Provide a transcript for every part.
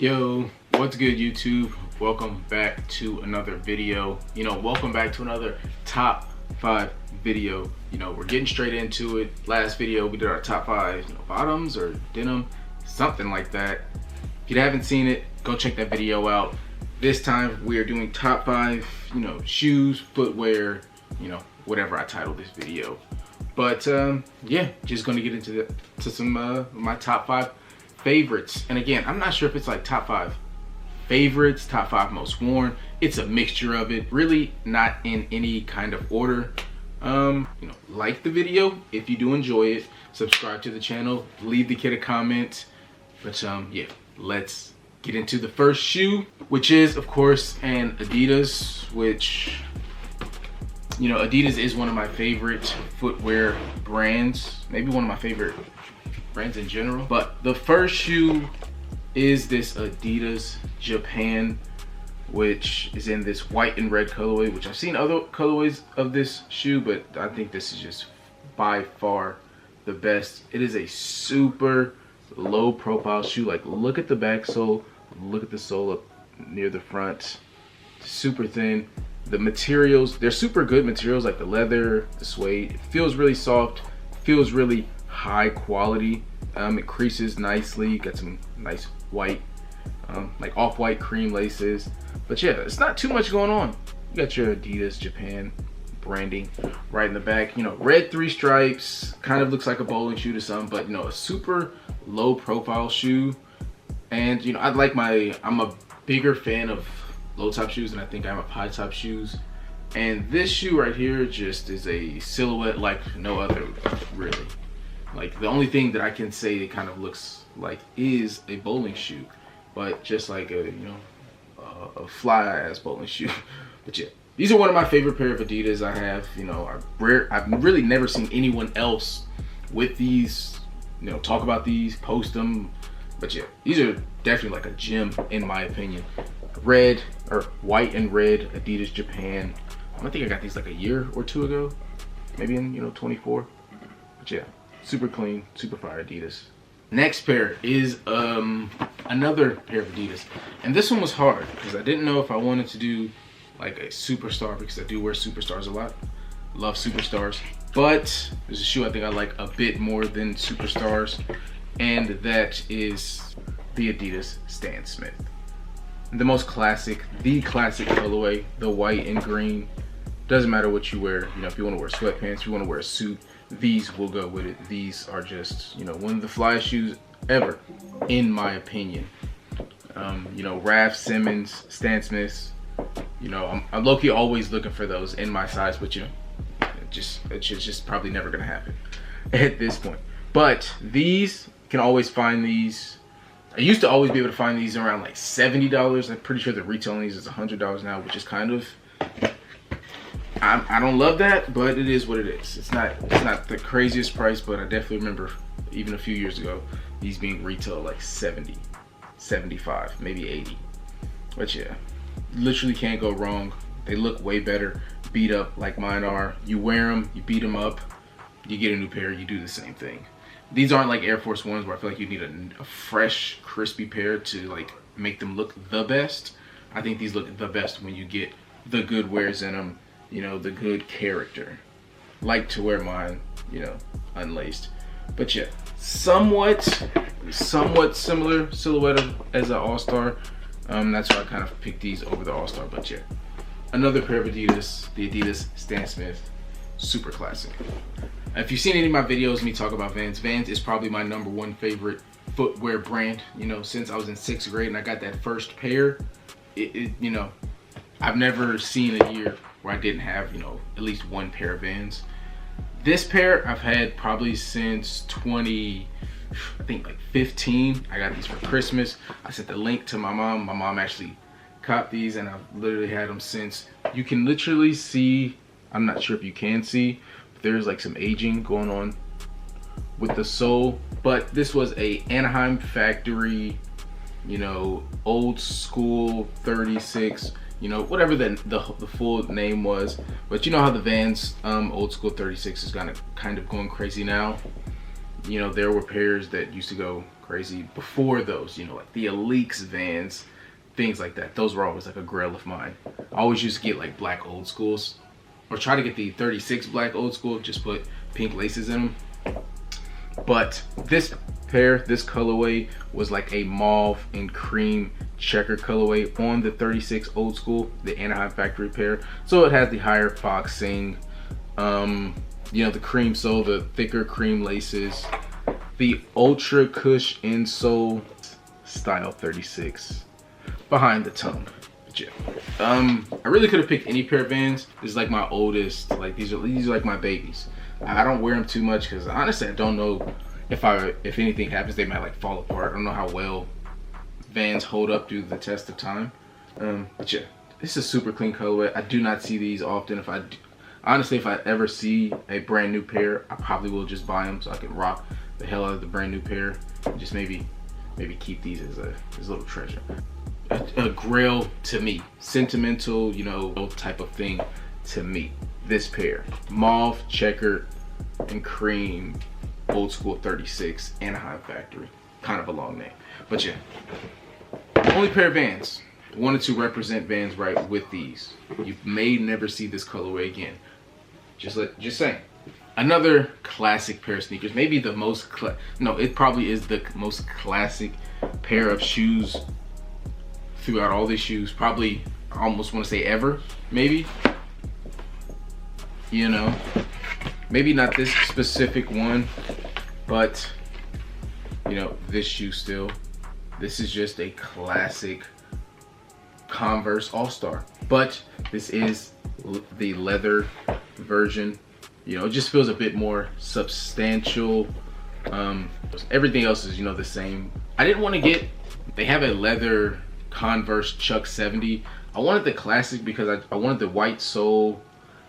Yo, what's good, YouTube? Welcome back to another video. Welcome back to another top 5 video. We're getting straight into it. Last video we did our top 5 bottoms or denim, something like that. If you haven't seen it, go check that video out. This time we are doing top 5 shoes, footwear, whatever I titled this video. But yeah, just gonna get into some my top 5 favorites. And again, I'm not sure if it's like top 5 favorites, top 5 most worn. It's a mixture of it, really not in any kind of order. Like the video if you do enjoy it, subscribe to the channel, leave the kid a comment. But yeah, let's get into the first shoe, which is of course an Adidas, which Adidas is one of my favorite footwear brands, maybe one of my favorite brands in general. But the first shoe is this Adidas Japan, which is in this white and red colorway, which I've seen other colorways of this shoe, but I think this is just by far the best. It is a super low profile shoe. Like, look at the back sole, look at the sole up near the front, super thin. The materials, they're super good materials, like the leather, the suede. It feels really soft, feels really high quality. It creases nicely, got some nice white, like off-white cream laces. But yeah, it's not too much going on. You got your Adidas Japan branding right in the back. Red 3 stripes, kind of looks like a bowling shoe to some, but a super low profile shoe. And I'm a bigger fan of low top shoes, and I think I'm a high top shoes. And this shoe right here just is a silhouette like no other, really. Like, the only thing that I can say it kind of looks like is a bowling shoe, but just like a fly ass bowling shoe. But yeah, these are one of my favorite pair of Adidas I have. I've really never seen anyone else with these, talk about these, post them. But yeah, these are definitely like a gem in my opinion. Red or white and red Adidas Japan. I think I got these like a year or two ago, maybe in 24. But yeah, super clean, super fire Adidas. Next pair is another pair of Adidas, and this one was hard because I didn't know if I wanted to do like a superstar, because I do wear superstars a lot, love superstars. But there's a shoe I think I like a bit more than superstars, and that is the Adidas Stan Smith. The most classic, the classic colorway, the white and green. Doesn't matter what you wear. If you want to wear sweatpants, if you want to wear a suit, these will go with it. These are just, one of the flyest shoes ever, in my opinion. Raf Simons, Stan Smiths. I'm low-key always looking for those in my size, but it's just probably never gonna happen at this point. But these, you can always find these. I used to always be able to find these around like $70. I'm pretty sure the retail on these is $100 now, which is kind of, I don't love that, but it is what it is. It's not the craziest price, but I definitely remember even a few years ago these being retail like 70, 75, maybe 80. But yeah, literally can't go wrong. They look way better beat up like mine are. You wear them, you beat them up, you get a new pair, you do the same thing. These aren't like Air Force Ones where I feel like you need a fresh, crispy pair to like make them look the best. I think these look the best when you get the good wears in them, the good character. Like to wear mine, unlaced. But yeah, somewhat similar silhouette as an All-Star. That's why I kind of picked these over the All-Star. But yeah, another pair of Adidas, the Adidas Stan Smith, super classic. If you've seen any of my videos, me talk about Vans, Vans is probably my #1 favorite footwear brand. Since I was in 6th grade and I got that first pair, I've never seen a year where I didn't have, at least one pair of Vans. This pair I've had probably since 15. I got these for Christmas. I sent the link to my mom. My mom actually copped these, and I've literally had them since. You can literally see, I'm not sure if you can see, there's like some aging going on with the sole. But this was a Anaheim factory, old school 36, whatever the full name was. But you know how the Vans old school 36 is kind of going crazy now. you know, there were pairs that used to go crazy before those, you know, like the Aleeks Vans, things like that. Those were always like a grail of mine. I always used to get like black old schools, or try to get the 36 black old school, just put pink laces in them. But this pair, this colorway, was like a mauve and cream checker colorway on the 36 old school, the Anaheim factory pair. So it has the higher boxing, you know, the cream sole, the thicker cream laces, the ultra cush insole, style 36 behind the tone. But yeah, I really could have picked any pair of Vans. This is like my oldest, like these are like my babies. I don't wear them too much because honestly I don't know if anything happens, they might like fall apart. I don't know how well Vans hold up through the test of time. But yeah, this is a super clean colorway. I do not see these often. Honestly, if I ever see a brand new pair, I probably will just buy them so I can rock the hell out of the brand new pair. And just maybe keep these as a little treasure. A grail to me, sentimental, you know, type of thing to me. This pair, mauve, checkered, and cream, old school 36 Anaheim factory. Kind of a long name, but yeah. Only pair of Vans. Wanted to represent Vans right with these. You may never see this colorway again. Just saying. Another classic pair of sneakers. Maybe the most no, it probably is the most classic pair of shoes throughout all these shoes. Probably, I almost want to say ever. Maybe. You know, maybe not this specific one, but you know, this shoe still. This is just a classic Converse All-Star, but this is the leather version. You know, it just feels a bit more substantial. Everything else is, you know, the same. I didn't want to get, they have a leather Converse Chuck 70. I wanted the classic because I wanted the white sole.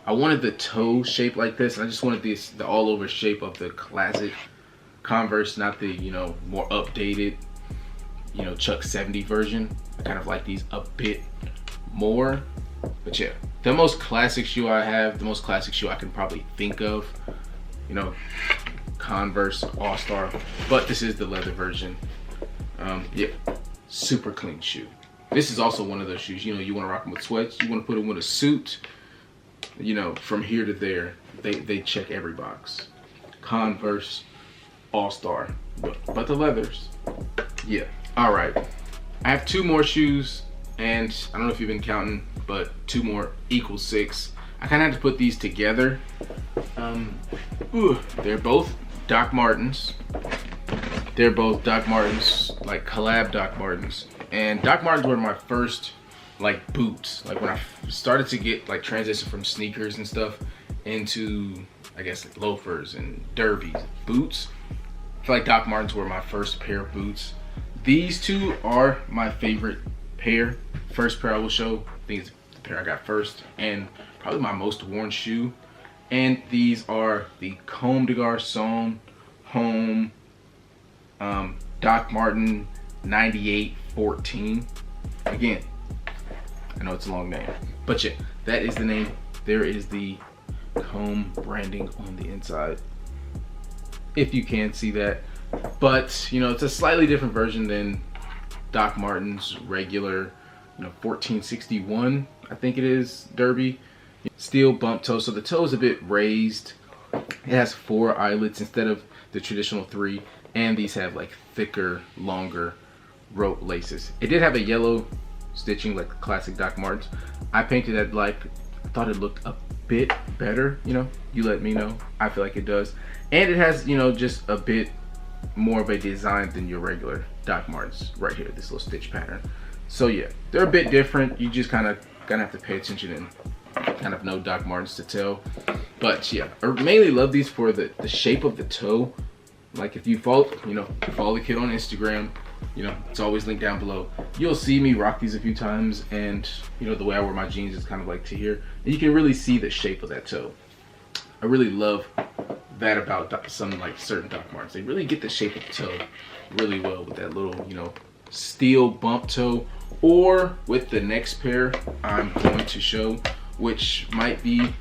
I wanted the toe shape like this, and I just wanted the all over shape of the classic Converse, not the, you know, more updated, you know, Chuck 70 version. I kind of like these a bit more. But yeah, the most classic shoe I have, the most classic shoe I can probably think of, you know, Converse All-Star, but this is the leather version. Yeah, super clean shoe. This is also one of those shoes, you know, you want to rock them with sweats, you want to put them with a suit, you know, from here to there, they check every box. Converse All-Star, but the leathers, yeah. All right, I have two more shoes, and I don't know if you've been counting, but 2 more equals 6. I kind of had to put these together. They're both Doc Martens. They're both Doc Martens, like collab Doc Martens. And Doc Martens were my first like boots. Like when I started to get like transition from sneakers and stuff into, I guess, like loafers and derbies, boots. I feel like Doc Martens were my first pair of boots. These two are my favorite pair. First pair I will show, I think it's the pair I got first, and probably my most worn shoe. And these are the Comme des Garçons Home Doc Marten 9814. Again, I know it's a long name, but yeah, that is the name. There is the Comme branding on the inside, if you can see that. But you know, it's a slightly different version than Doc Marten's regular, you know, 1461, I think it is, derby. Steel bump toe, so the toe is a bit raised. It has 4 eyelets instead of the traditional 3, and these have like thicker, longer rope laces. It did have a yellow stitching like classic Doc Martens. I painted it like, I thought it looked a bit better, you know, you let me know. I feel like it does. And it has, you know, just a bit more of a design than your regular Doc Martens right here, this little stitch pattern. So yeah, they're a bit different. You just kind of gonna have to pay attention and kind of know Doc Martens to tell. But yeah, I mainly love these for the shape of the toe. Like if you follow, you know, follow the kid on Instagram, you know, it's always linked down below. You'll see me rock these a few times, and you know, the way I wear my jeans is kind of like to here, and you can really see the shape of that toe. I really love that about some like certain Doc Martens. They really get the shape of the toe really well with that little, you know, steel bump toe. Or with the next pair I'm going to show, which might be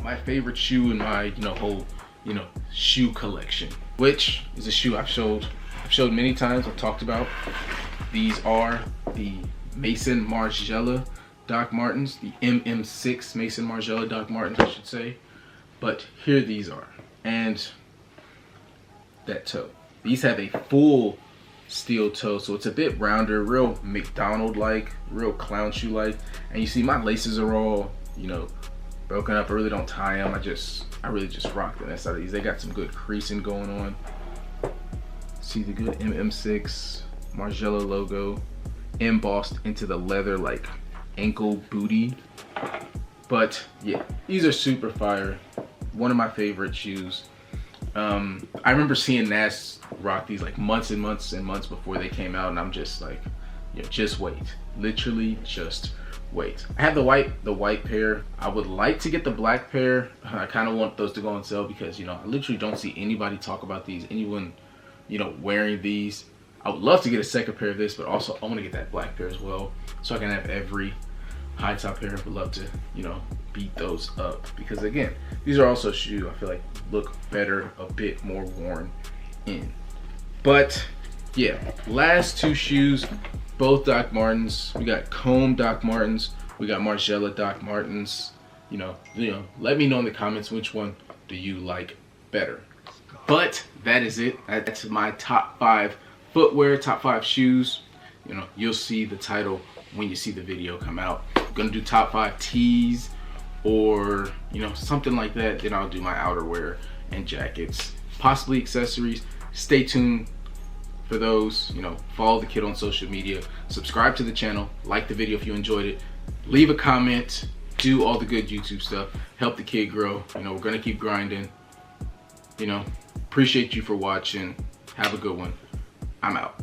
my favorite shoe in my, you know, whole, you know, shoe collection. which is a shoe I've showed many times. I've talked about. These are the Maison Margiela Doc Martens, the MM6 Maison Margiela Doc Martens, I should say. But here these are, and that toe. These have a full steel toe, so it's a bit rounder, real McDonald-like, real clown shoe-like. And you see my laces are all, you know, broken up. I really don't tie them. I really just rock the inside of these. They got some good creasing going on. See the good MM6 Margiela logo embossed into the leather like ankle booty. But yeah, these are super fire. One of my favorite shoes. I remember seeing Nas rock these like months and months and months before they came out, and I'm just like, you know, just wait. Literally just wait. I have the white pair. I would like to get the black pair. I kind of want those to go on sale because, you know, I literally don't see anybody talk about these, anyone, you know, wearing these. I would love to get a second pair of this, but also I want to get that black pair as well, so I can have every high top pair. I would love to, you know, beat those up, because again, these are also shoes I feel like look better, a bit more worn in. But yeah, last two shoes, both Doc Martens. We got Comb Doc Martens, we got Margiela Doc Martens. You know, let me know in the comments which one do you like better. But that is it. That's my top 5 footwear, top 5 shoes. You know, you'll see the title when you see the video come out. I'm gonna do top 5 tees, or, you know, something like that. Then I'll do my outerwear and jackets, possibly accessories. Stay tuned for those. You know, follow the kid on social media, subscribe to the channel, like the video if you enjoyed it, leave a comment, do all the good YouTube stuff, help the kid grow. You know, we're gonna keep grinding. You know, appreciate you for watching. Have a good one. I'm out.